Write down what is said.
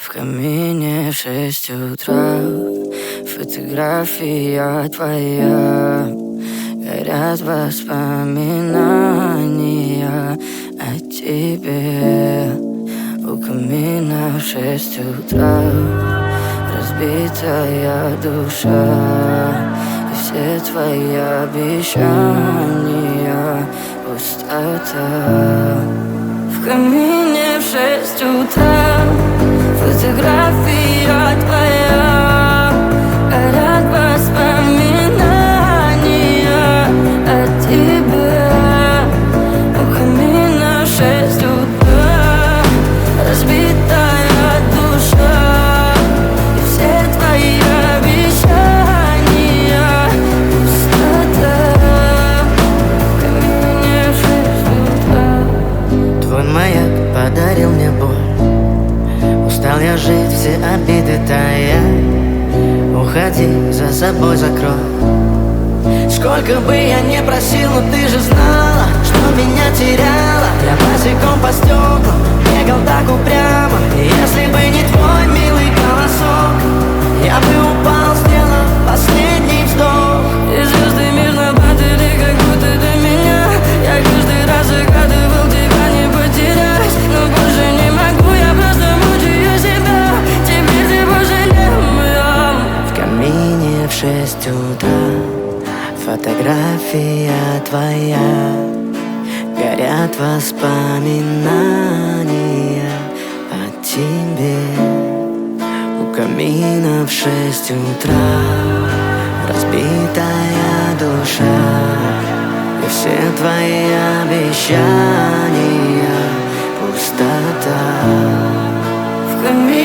В камине 6 утра, фотография твоя. Горят воспоминания о тебе. У камина в 6 утра разбитая душа, и все твои обещания пустота. В камине в 6 утра фотография твоя. Горят воспоминания о тебе. У камина в 6 утра разбитая душа, и все твои обещания пустота. В камине в 6 утра. Твой маяк подарил мне боль. Устал я жить, все обиды тая. Уходи, за собой закрой. Сколько бы я не просил, но ты же знала, что меня теряла. Я босиком по стеклам бегал так упрямо. И если бы не твой милый голосок, я бы упал, сделав последний вздох. И звезды мирно падали, как будто до меня. Я каждый раз загадывал тебя не потерять, но больше не могу, я просто мучаю себя. Теперь ты больше не моя. В камине в 6 утра фотография твоя. Горят воспоминания о тебе. У камина в 6 утра разбитая душа, и все твои обещания пустота. В камине